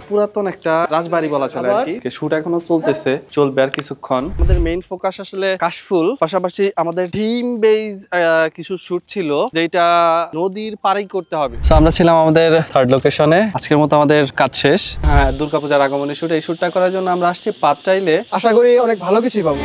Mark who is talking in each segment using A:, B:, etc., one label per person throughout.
A: পুরাতন একটা রাজবাড়ি বলা চলে আর কি। শুট এখনো চলতেছে, চলবে আর কিছুক্ষণ। আমাদের মেইন ফোকাস আসলে কাশফুল, পাশাপাশি আমাদের থিম বেজ কিছু শুট ছিল যেটা নদীর পাড়েই করতে হবে। সো আমরা ছিলাম আমাদের থার্ড লোকেশনে। আজকের মতো আমাদের কাজ শেষ। হ্যাঁ, দুর্গাপূজার আগমনী শুট। এই শুটটা করার জন্য আমরা আসছি পাতটাইলে।
B: আশা করি অনেক ভালো কিছুই পাবো।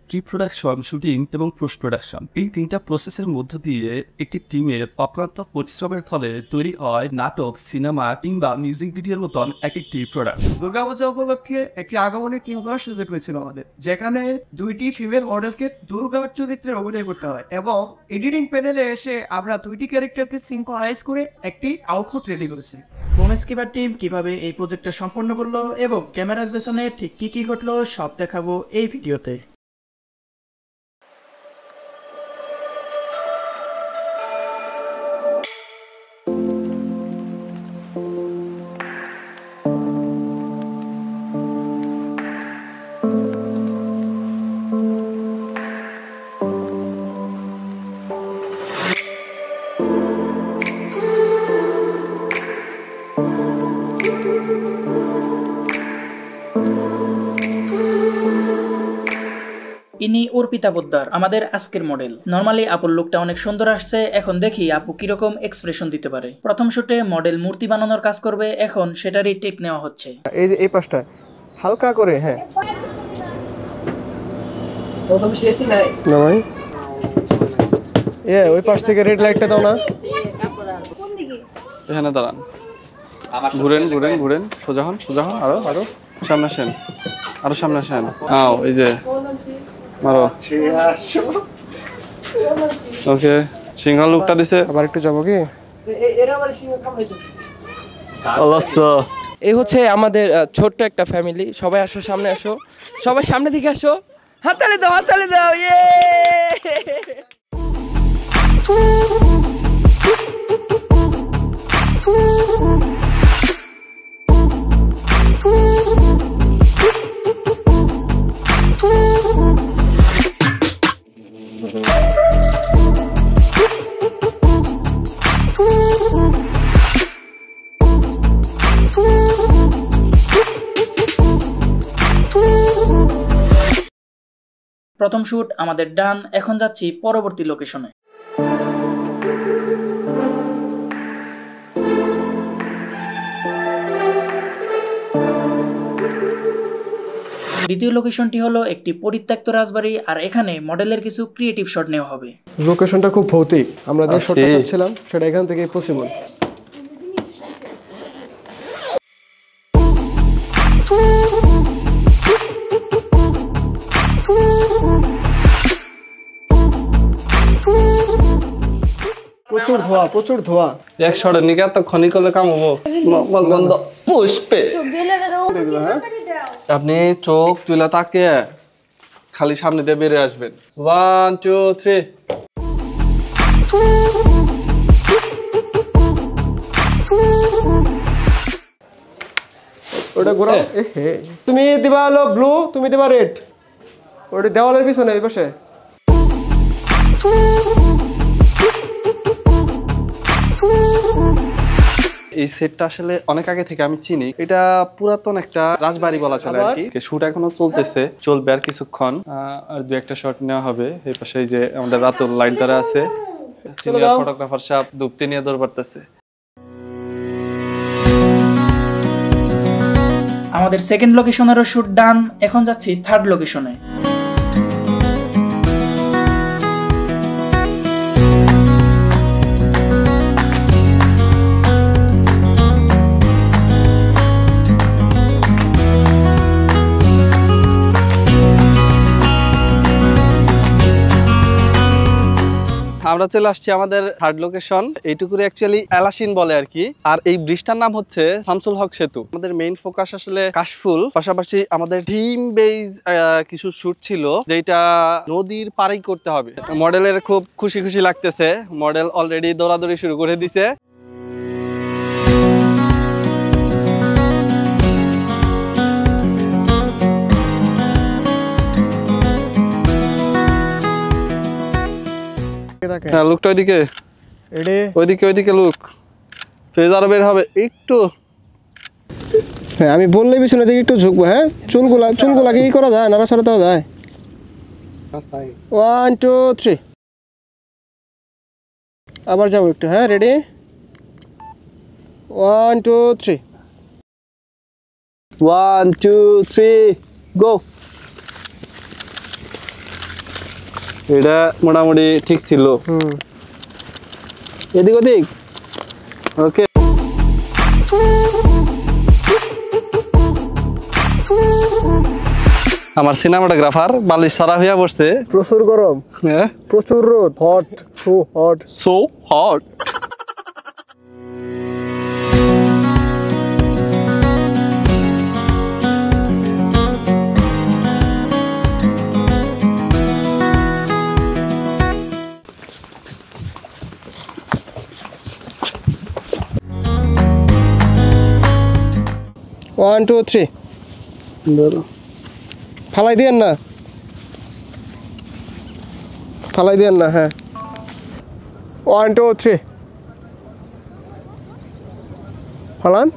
C: প্রি প্রোডাকশন, শুটিং এবং পোস্ট প্রোডাকশন, এই তিনটা প্রসেসের মধ্য দিয়ে একটি টিমের অক্লান্ত পরিশ্রমের ফলে তৈরি হয় নাটক, সিনেমা কিংবা মিউজিক ভিডিওর মতন একটি প্রোডাক্ট।
B: দুর্গাপূজা উপলক্ষে একটি আগমনী টিম করার সুযোগ হয়েছিল আমাদের, যেখানে দুইটি ফিমেল মডেলকে দুর্গা চরিত্রে অভিনয় করতে হয় এবং এডিটিং প্যানেলে এসে আমরা দুইটি ক্যারেক্টারকে সিনক্রোনাইজ করে একটি আউটপুট রেডি করেছি।
D: মোমেস্কিবার টিম কিভাবে এই প্রজেক্টটা সম্পন্ন করলো এবং ক্যামেরার পেছনে ঠিক কি ঘটলো সব দেখাবো এই ভিডিওতে। ইনি অর্পিতা পোদ্দার, আমাদের আজকের মডেল। নর্মালি আপুর লুকটা অনেক সুন্দর আসছে, এখন দেখি আপু কিরকম এক্সপ্রেশন দিতে পারে। প্রথম শুটে মডেল মূর্তি বানানোর কাজ করবে, এখন সেটারই টেক নেওয়া হচ্ছে।
B: এই যে এই পাশটা হালকা করে, হ্যাঁ না ভাই, ওই পাশ থেকে রেড লাইটটা দাও না।
A: এখানে দাঁড়ান, ঘুরেন ঘুরেন ঘুরেন, সোজা হন সোজা হন, আরো আরো সামনে আসেন, আরো সামনে আসেন। আও, এই যে মারো। ওকে, সিংহল লুকটা দিছে।
B: আবার একটু যাবো কি?
E: এই হচ্ছে আমাদের ছোট্ট একটা ফ্যামিলি। সবাই আসো, সামনে আসো, সবাই সামনে দিকে আসো, হাততালি দাও, হাততালি দাও। ইয়ে!
D: প্রথম শুট আমাদের ডান, এখন যাচ্ছি পরবর্তী লোকেশনে। দ্বিতীয় লোকেশনটি হলো একটি পরিত্যক্ত রাজবাড়ি, আর এখানে মডেলের কিছু ক্রিয়েটিভ শট নেওয়া হবে।
B: লোকেশনটা খুব ভৌতিক, আমরা যে শটটা চাচ্ছিলাম সেটা এখান থেকে পসিবল। প্রচুর ধোয়া, প্রচুর ধোয়া।
A: এক শটের নিকে তো খনি করলে কাম হবো। গন্ধ পুষ্পে। আপনি চোখ তুলে তাকে খালি সামনে দিয়ে বেরিয়ে আসবেন। 1 2 3।
B: ওটা ঘোরাও। তুমি দিবা হলো ব্লু, তুমি দিবা রেড। ওটা দেওয়ালের পিছনে এই পাশে।
A: এই সেটটা আসলে অনেক আগে থেকে আমি চিনি। এটা পুরাতন একটা রাজবাড়ি বলা চলে আর কি। শুট এখনো চলতেছে, চলবে আর কিছুক্ষণ। আর দু একটা শট নেওয়া হবে। এই পাশে যে আমাদের রাতুল লাইট দ্বারা আছে, সিনিয়র ফটোগ্রাফার সাহেব দুপতি নিয়ে দৌড় পারতেছে।
D: আমাদের সেকেন্ড লোকেশনেরও শুট ডান, এখন যাচ্ছি থার্ড লোকেশনে।
A: আমরা চলে আসছি আমাদের থার্ড লোকেশন। এইটুকুরে অ্যাকচুয়ালি এলাসিন বলে আর কি। আর এই ব্রিজটার নাম হচ্ছে শামসুল হক সেতু। আমাদের মেইন ফোকাস আসলে কাশফুল, পাশাপাশি আমাদের থিম বেজ কিছু শুট ছিল যেটা নদীর পাড়েই করতে হবে। মডেলের খুব খুশি খুশি লাগতেছে, মডেল অলরেডি দৌড়াদৌড়ি শুরু করে দিছে।
F: ওকে
A: হ্যাঁ লুকটা ওইদিকে,
F: রেডি
A: ওইদিকে লুক, ফেজ আরো বের হবে একটু।
F: হ্যাঁ আমি বললে পিছনে দিকে একটু ঝুঁকবো। হ্যাঁ চুলগুলা কি করা যায়, নাড়াচাড়া দেওয়া যায়। 1 2 3 আবার যাবো একটু। হ্যাঁ রেডি 1 2 3
A: 1 2 3 গো। এটা মোটামুটি ঠিক ছিল। এদিক ওদিক ওকে। আমার সিনেমাটোগ্রাফার বালিশ সারা হইয়া পড়ছে।
F: প্রচুর গরম,
A: হ্যাঁ
F: প্রচুর রোদ, hot so hot.
A: So hot.
F: One two three ফালাই দিয়েন না, ফালাই দিয়েন না। হ্যাঁ 1 2 3 ফালান।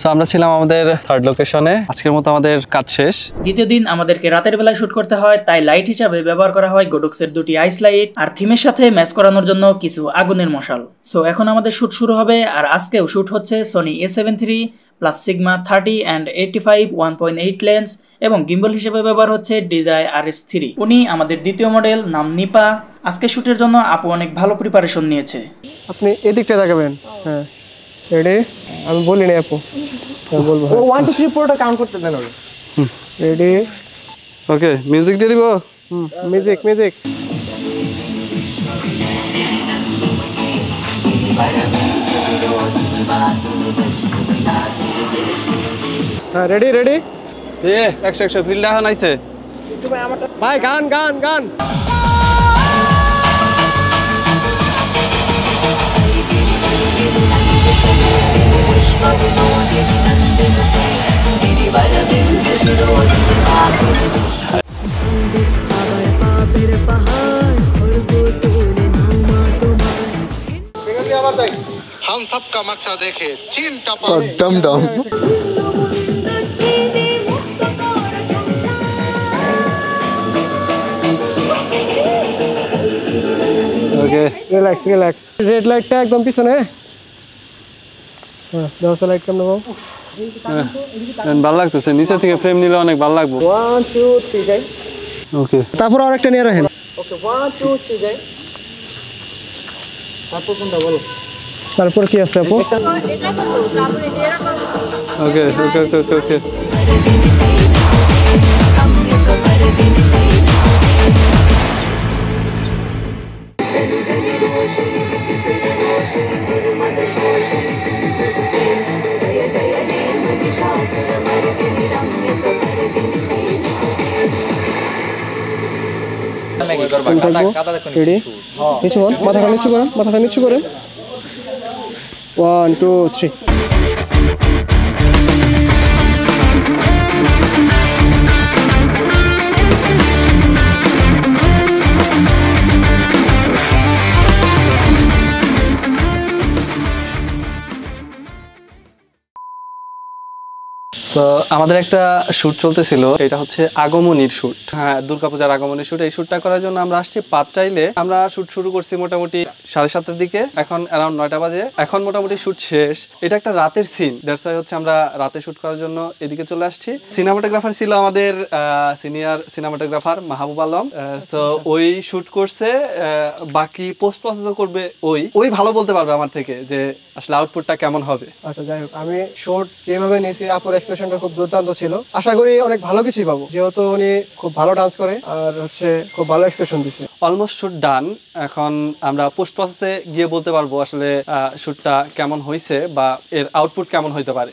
A: সো আমরা ছিলাম আমাদের থার্ড লোকেশনে। আজকের মতো আমাদের কাজ শেষ।
D: দ্বিতীয় দিন আমাদেরকে রাতের বেলায় শুট করতে হয়, তাই লাইট হিসাবে ব্যবহার করা হয় গোডক্সের 2টি আইস লাইট আর থিমের সাথে ম্যাচ করানোর জন্য কিছু আগুনের মশাল। সো এখন আমাদের শুট শুরু হবে। আর আজকেও শুট হচ্ছে Sony A7 III plus sigma 30 and 85 1.8 lens এবং গিম্বল হিসেবে ব্যবহার হচ্ছে DJI RS3। উনি আমাদের দ্বিতীয় মডেল, নাম নিপা। আজকে শুটের জন্য আপু অনেক ভালো প্রিপারেশন নিয়েছে।
F: আপনি এদিকটা তাকাবেন। হ্যাঁ রেডি, আমি বলি না আপু, আমি বলবো। 1 2 3 পুরোটা কাউন্ট করতে দেন। রেডি
A: ওকে মিউজিক দিয়ে দিব।
F: Music music. হ্যাঁ রেডি রেডি।
A: এ 100 ফিল্ড এখন আইছে
F: ভাই, গান গান গান।
G: हम सबका मकसद देखे चीन टपा
F: দম দম।
A: Okay
F: relax relax. রেড লাইটটা একদম পিছনে। হ্যাঁ দশ লাইট কেমন পাবো?
A: ভালো লাগতেছে, নিচে থেকে ফ্রেম নিলে অনেক ভালো লাগবে।
F: 1 2 3 যাই।
A: ওকে
F: তারপর আরেকটা নিয়ে রাখেন।
B: ওকে 1 2 3 যাই। তারপর কোনটা বলো?
F: তারপর কি আছে আপু?
A: ওকে ওকে ওকে ওকে।
F: রেডি, নিচু করেন, মাথাটা নিচু করেন, মাথাটা নিচু করেন। 1 2 3।
A: তো আমাদের একটা শুট চলতেছিল, এটা হচ্ছে আগমনীর শুট। হ্যাঁ দুর্গাপূজার আগমনীর শুট। এই শুটটা করার জন্য আমরা আসছি পাঁচটাইলে। আমরা শুট শুরু করছি মোটামুটি 7:30টার দিকে, এখন অ্যারাউন্ড 9টা বাজে। এখন মোটামুটি শুট শেষ। এটা একটা রাতের সিন, দ্যাটস ওয়াই হচ্ছে আমরা রাতে শুট করার জন্য এদিকে চলে আসছি। সিনেমাটোগ্রাফার ছিল আমাদের senior cinematographer Mahbub Alam. So ওই শুট করছে, বাকি পোস্ট প্রসেস করবে ওই ভালো বলতে পারবে আমার থেকে যে আসলে আউটপুটটা কেমন হবে।
F: আচ্ছা যাই হোক, আমি শর্ট যেভাবে নিয়েছি আপুর এক্সপ্রেশনটা খুব দুর্দান্ত ছিল। আশা করি অনেক ভালো কিছুই পাবো, যেহেতু উনি খুব ভালো ডান্স করে আর হচ্ছে খুব ভালো এক্সপ্রেশন দিচ্ছে।
A: অলমোস্ট শুট ডান। এখন আমরা পোস্ট প্রসেসে গিয়ে বলতে পারবো আসলে শুটটা কেমন হয়েছে বা এর আউটপুট কেমন হইতে পারে।